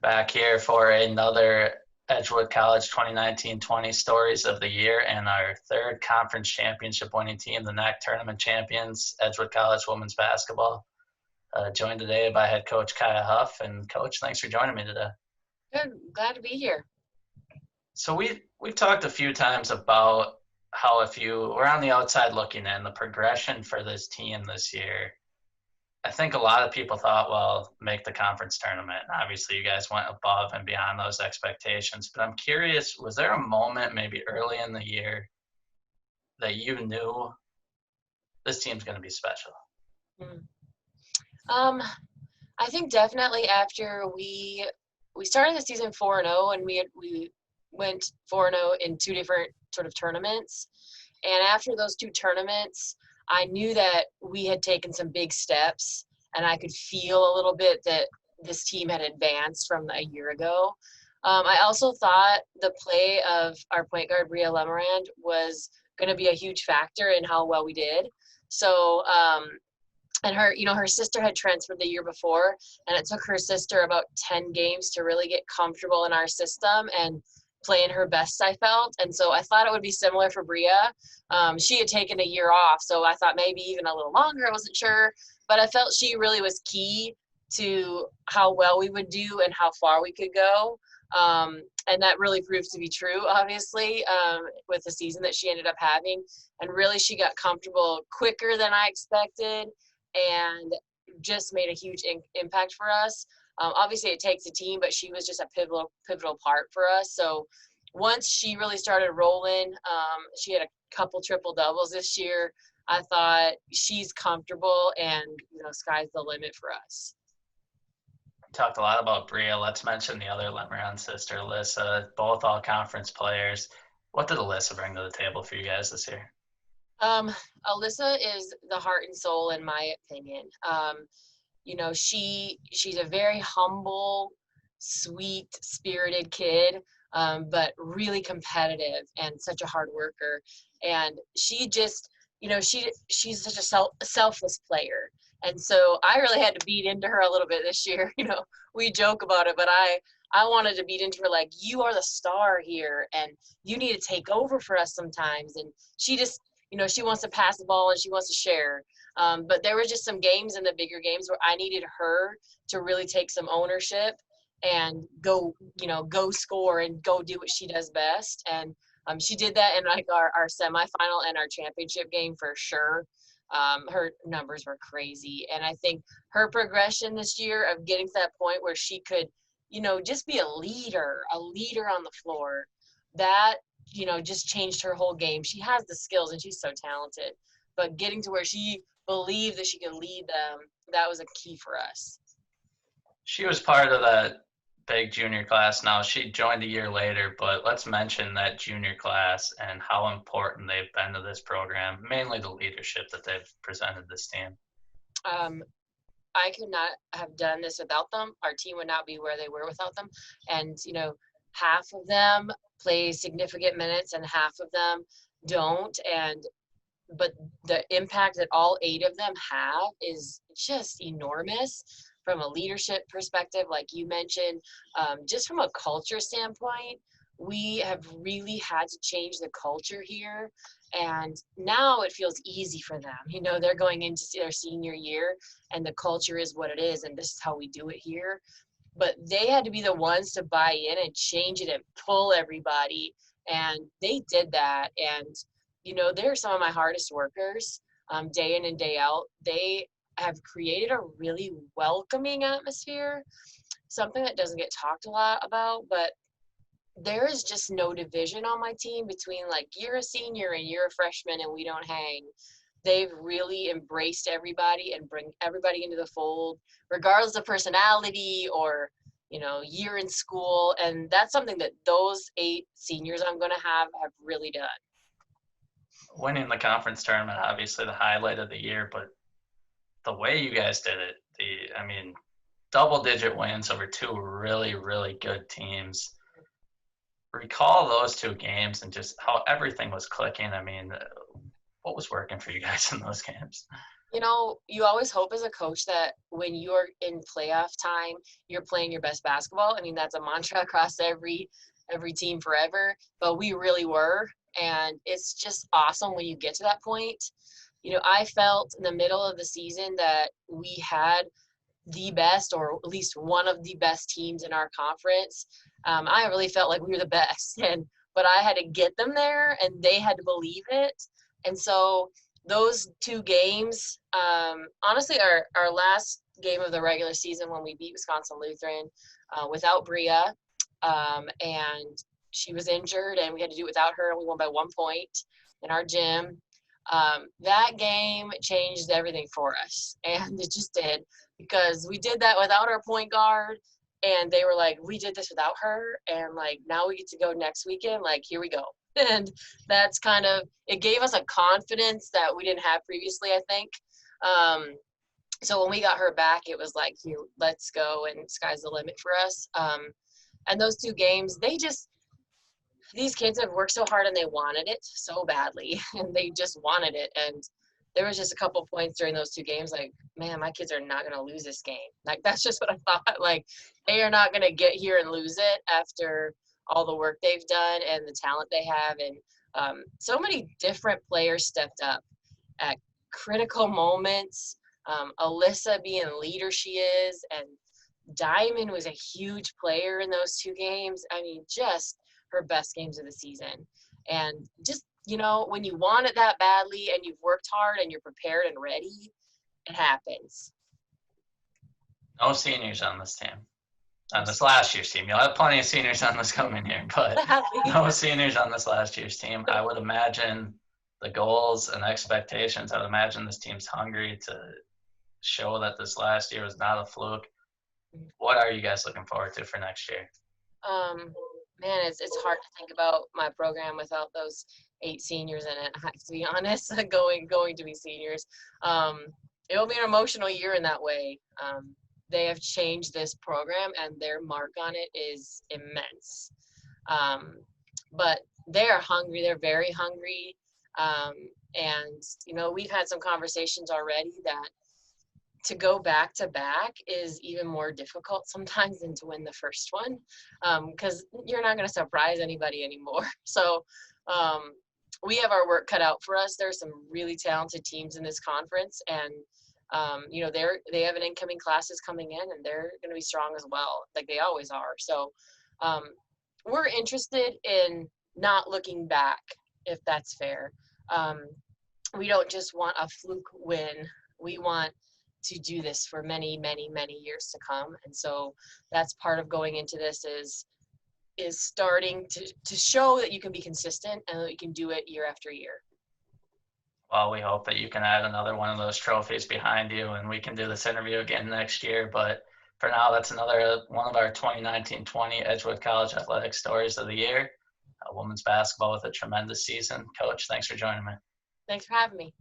Back here for another Edgewood College 2019-20 Stories of the Year and our third conference championship winning team, the NACC Tournament Champions, Edgewood College Women's Basketball. Joined today by head coach Chaia Huff. And Coach, thanks for joining me today. Good. Glad to be here. So we've talked a few times about how if you were on the outside looking in, the progression for this team this year, I think a lot of people thought, well, make the conference tournament. And obviously, you guys went above and beyond those expectations. But I'm curious, was there a moment maybe early in the year that you knew this team's going to be special? I think definitely after we started the season 4-0, and we went 4-0 in two different sort of tournaments. And after those two tournaments, I knew that we had taken some big steps, and I could feel a little bit that this team had advanced from a year ago. I also thought the play of our point guard, Bria Lemerand, was going to be a huge factor in how well we did. So, and her sister had transferred the year before, and it took her sister about 10 games to really get comfortable in our system and playing her best, I felt. And so I thought it would be similar for Bria. She had taken a year off, so I thought maybe even a little longer. I wasn't sure, but I felt she really was key to how well we would do and how far we could go. And that really proved to be true, obviously, with the season that she ended up having. And really, she got comfortable quicker than I expected and just made a huge impact for us. Obviously, it takes a team, but she was just a pivotal part for us. So once she really started rolling, she had a couple triple doubles this year. I thought she's comfortable, and sky's the limit for us. Talked a lot about Bria. Let's mention the other Lemerand sister, Alyssa, both all conference players. What did Alyssa bring to the table for you guys this year? Alyssa is the heart and soul, in my opinion. She's a very humble, sweet spirited kid, but really competitive and such a hard worker. And she just, she's such a selfless player. And so I really had to beat into her a little bit this year. We joke about it, but I wanted to beat into her like, you are the star here and you need to take over for us sometimes. And she just, she wants to pass the ball and she wants to share. But there were just some games in the bigger games where I needed her to really take some ownership and go score and go do what she does best. And she did that in like our semifinal and our championship game for sure. Her numbers were crazy. And I think her progression this year of getting to that point where she could, just be a leader on the floor, that, just changed her whole game. She has the skills and she's so talented, but getting to where she believed that she could lead them, that was a key for us. She was part of that big junior class. Now she joined a year later, but let's mention that junior class and how important they've been to this program, mainly the leadership that they've presented this team. I could not have done this without them. Our team would not be where they were without them. And, half of them play significant minutes and half of them don't. But the impact that all 8 of them have is just enormous from a leadership perspective, like you mentioned. Just from a culture standpoint, we have really had to change the culture here. And now it feels easy for them. They're going into their senior year and the culture is what it is. And this is how we do it here. But they had to be the ones to buy in and change it and pull everybody. And they did that. And, they're some of my hardest workers, day in and day out. They have created a really welcoming atmosphere, something that doesn't get talked a lot about, but there is just no division on my team between like, you're a senior and you're a freshman and we don't hang. They've really embraced everybody and bring everybody into the fold, regardless of personality or, year in school. And that's something that those 8 seniors I'm going to have really done. Winning the conference tournament, obviously the highlight of the year, but the way you guys did it, double-digit wins over 2 really, really good teams. Recall those 2 games and just how everything was clicking. What was working for you guys in those games? You know, you always hope as a coach that when you're in playoff time, you're playing your best basketball. I mean, that's a mantra across every team forever, but we really were, and it's just awesome when you get to that point. You know, I felt in the middle of the season that we had the best, or at least one of the best teams in our conference. I really felt like we were the best, and but I had to get them there, and they had to believe it. And so those two games, honestly, our last game of the regular season when we beat Wisconsin Lutheran without Bria, and she was injured, and we had to do it without her, and we won by 1 point in our gym. That game changed everything for us, and it just did, because we did that without our point guard, and they were like, we did this without her, and like now we get to go next weekend, like here we go. And that's kind of, it gave us a confidence that we didn't have previously, I think. So when we got her back, it was like, here, let's go, and sky's the limit for us. And those two games, these kids have worked so hard and they wanted it so badly, and they just wanted it. And there was just a couple points during those two games, like, man, my kids are not going to lose this game. Like, that's just what I thought. Like, they are not going to get here and lose it after all the work they've done and the talent they have. And so many different players stepped up at critical moments. Alyssa being the leader she is, and Diamond was a huge player in those two games. I mean, just her best games of the season. And just, you know, when you want it that badly and you've worked hard and you're prepared and ready, it happens. No seniors on this team. On this last year's team. You'll have plenty of seniors on this coming year, but no seniors on this last year's team. I would imagine the goals and expectations, I would imagine this team's hungry to show that this last year was not a fluke. What are you guys looking forward to for next year? Man, it's hard to think about my program without those 8 seniors in it. I have to be honest, going to be seniors. It will be an emotional year in that way. They have changed this program, and their mark on it is immense. But they are hungry. They're very hungry. And you know, we've had some conversations already that to go back to back is even more difficult sometimes than to win the first one, because you're not going to surprise anybody anymore. So we have our work cut out for us. There's some really talented teams in this conference, and you know, they have an incoming classes coming in, and they're going to be strong as well, like they always are. So we're interested in not looking back, if that's fair. We don't just want a fluke win. We want to do this for many, many, many years to come. And so that's part of going into this is starting to show that you can be consistent and that you can do it year after year. Well, we hope that you can add another one of those trophies behind you, and we can do this interview again next year. But for now, that's another one of our 2019-20 Edgewood College Athletic Stories of the Year. Women's basketball with a tremendous season. Coach, thanks for joining me. Thanks for having me.